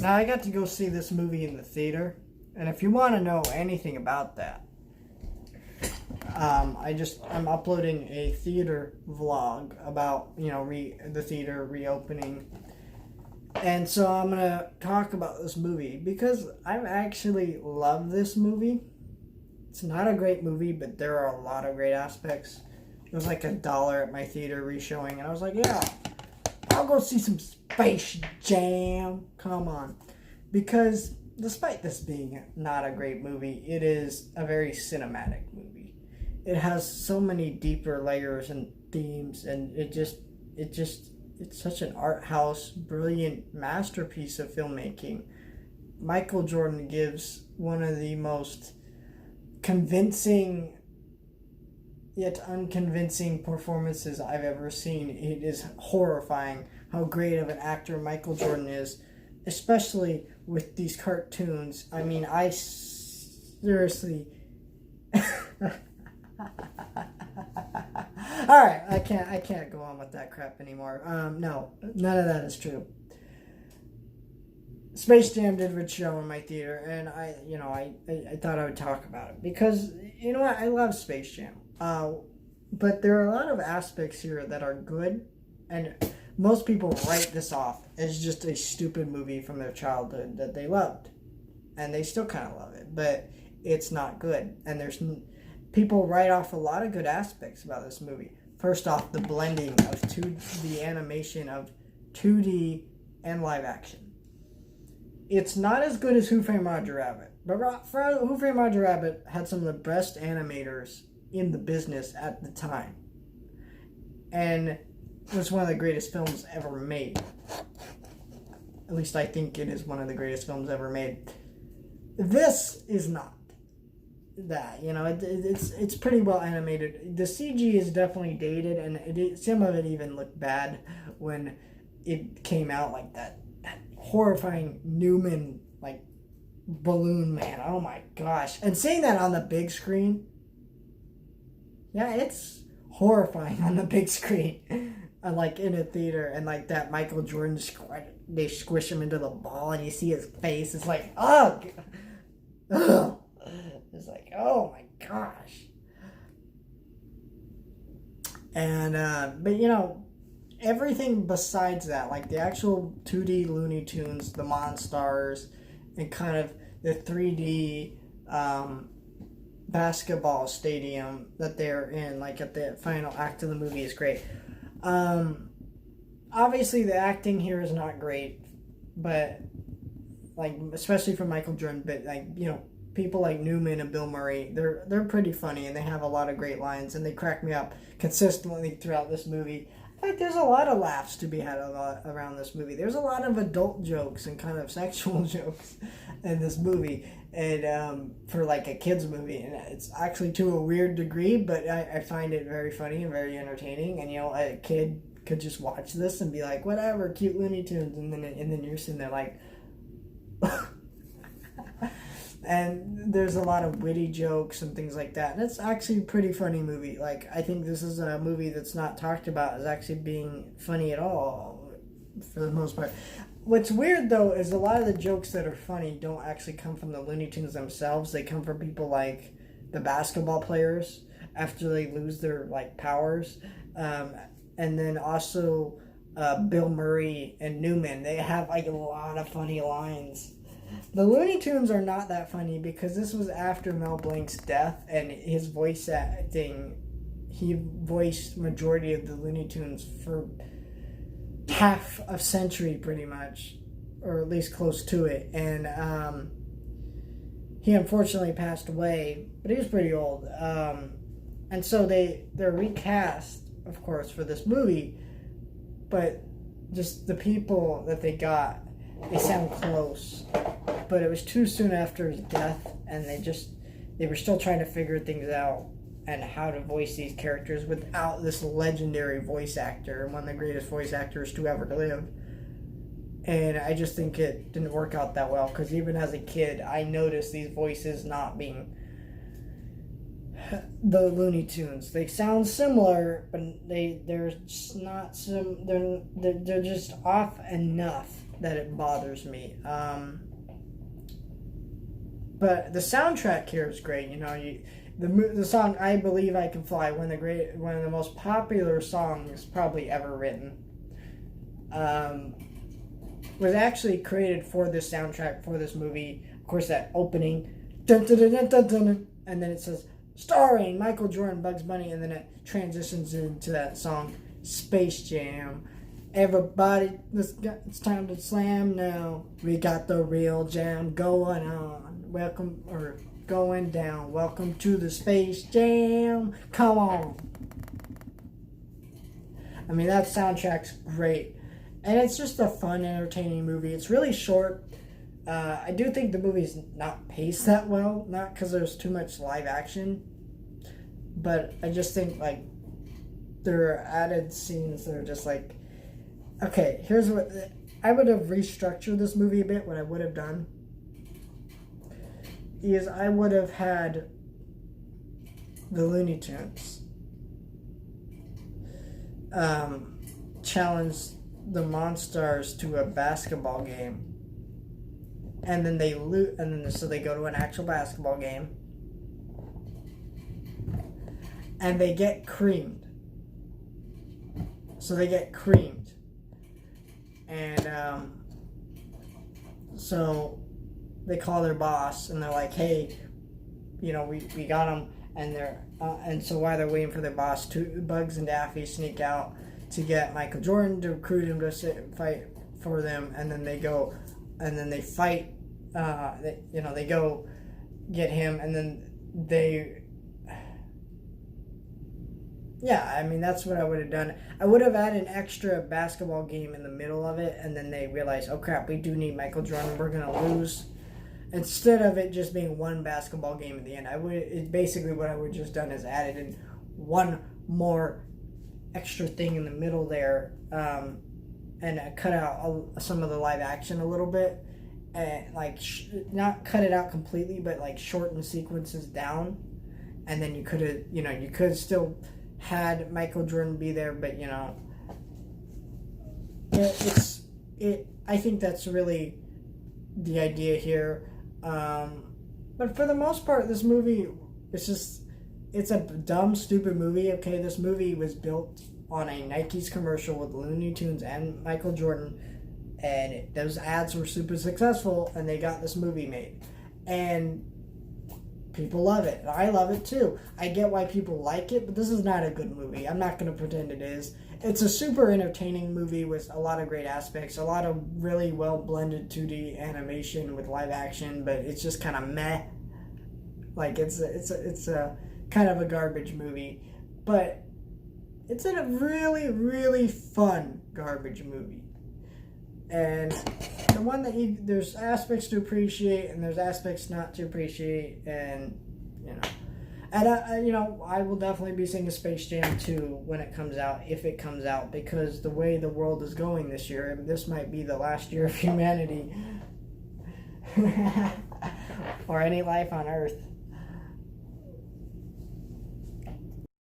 Now, I got to go see this movie in the theater, and if you want to know anything about that, I'm uploading a theater vlog about, the theater reopening. And so I'm going to talk about this movie because I actually love this movie. It's not a great movie, but there are a lot of great aspects. It was like $1 at my theater re-showing, and I was like, yeah, I'll go see some Space Jam. Come on. Because despite this being not a great movie, it is a very cinematic movie. It has so many deeper layers and themes, and it's such an art house, brilliant masterpiece of filmmaking. Michael Jordan gives one of the most convincing yet unconvincing performances I've ever seen. It is horrifying how great of an actor Michael Jordan is, especially with these cartoons. I mean, I seriously... Alright, I can't go on with that crap anymore. No, none of that is true. Space Jam did reach show in my theater, and I thought I would talk about it because, you know what, I love Space Jam. But there are a lot of aspects here that are good, and most people write this off as just a stupid movie from their childhood that they loved, and they still kind of love it, but it's not good. And people write off a lot of good aspects about this movie. First off, the blending of the animation of 2D and live action. It's not as good as Who Framed Roger Rabbit, but Who Framed Roger Rabbit had some of the best animators in the business at the time, and it was one of the greatest films ever made. At least I think it is one of the greatest films ever made. This is not that, it's pretty well animated. The CG is definitely dated, and some of it even looked bad when it came out, like that horrifying Newman like balloon man. Oh my gosh. And seeing that on the big screen, yeah, it's horrifying on the big screen. Like in a theater, and like that Michael Jordan, they squish him into the ball and you see his face. It's like, ugh. It's like, oh my gosh. And, but everything besides that, like the actual 2D Looney Tunes, the Monstars, and kind of the 3D basketball stadium that they're in, like at the final act of the movie, is great. Obviously the acting here is not great, but like, especially for Michael Jordan, but like, people like Newman and Bill Murray, they're pretty funny, and they have a lot of great lines, and they crack me up consistently throughout this movie. In fact, there's a lot of laughs to be had around this movie. There's a lot of adult jokes and kind of sexual jokes in this movie, and for like a kid's movie, and it's actually to a weird degree, but I find it very funny and very entertaining. And a kid could just watch this and be like, whatever, cute Looney Tunes, and then you're sitting there like. And there's a lot of witty jokes and things like that. And it's actually a pretty funny movie. Like, I think this is a movie that's not talked about as actually being funny at all, for the most part. What's weird, though, is a lot of the jokes that are funny don't actually come from the Looney Tunes themselves. They come from people like the basketball players after they lose their, like, powers. And then also Bill Murray and Newman. They have, like, a lot of funny lines. The Looney Tunes are not that funny because this was after Mel Blanc's death, and his voice acting, he voiced majority of the Looney Tunes for half a century pretty much, or at least close to it. And he unfortunately passed away, but he was pretty old. And so they're recast, of course, for this movie, but just the people that they got, they sound close, but it was too soon after his death, and they were still trying to figure things out and how to voice these characters without this legendary voice actor, one of the greatest voice actors to ever live. And I just think it didn't work out that well, because even as a kid, I noticed these voices not being the Looney Tunes. They sound similar, but they're just not they're just off enough that it bothers me. But the soundtrack here is great. You know, the song "I Believe I Can Fly," one of the most popular songs probably ever written, was actually created for this soundtrack for this movie. Of course, that opening, dun, dun, dun, dun, dun, dun, and then it says starring Michael Jordan, Bugs Bunny, and then it transitions into that song "Space Jam." Everybody, it's time to slam now. We got the real jam going on. Welcome, or going down. Welcome to the Space Jam. Come on. I mean, that soundtrack's great. And it's just a fun, entertaining movie. It's really short. I do think the movie's not paced that well. Not because there's too much live action. But I just think, like, there are added scenes that are just like, okay, here's what I would have restructured this movie a bit. What I would have done is I would have had the Looney Tunes challenge the Monstars to a basketball game, and then so they go to an actual basketball game, and they get creamed. So they get creamed. And so they call their boss and they're like, hey, you know, we got them. And so while they're waiting for their boss, Bugs and Daffy sneak out to get Michael Jordan to recruit him to fight for them. And then they go and then they fight. They go get him, and then they. Yeah, I mean, that's what I would have done. I would have had an extra basketball game in the middle of it, and then they realize, oh crap, we do need Michael Jordan, we're going to lose. Instead of it just being one basketball game at the end, basically what I would have just done is added in one more extra thing in the middle there, and cut out some of the live action a little bit, and like not cut it out completely, but like shorten sequences down, and then you could still had Michael Jordan be there, but you know, I think that's really the idea here. But for the most part, this movie, it's a dumb, stupid movie. Okay, this movie was built on a Nike's commercial with Looney Tunes and Michael Jordan, and those ads were super successful, and they got this movie made, and people love it. I love it too. I get why people like it, but this is not a good movie. I'm not going to pretend it is. It's a super entertaining movie with a lot of great aspects, a lot of really well blended 2D animation with live action, but it's just kind of meh. Like it's a kind of a garbage movie, but it's a really, really fun garbage movie. And the one that there's aspects to appreciate and there's aspects not to appreciate, and I will definitely be seeing a Space Jam 2 when it comes out, if it comes out, because the way the world is going this year, this might be the last year of humanity or any life on Earth.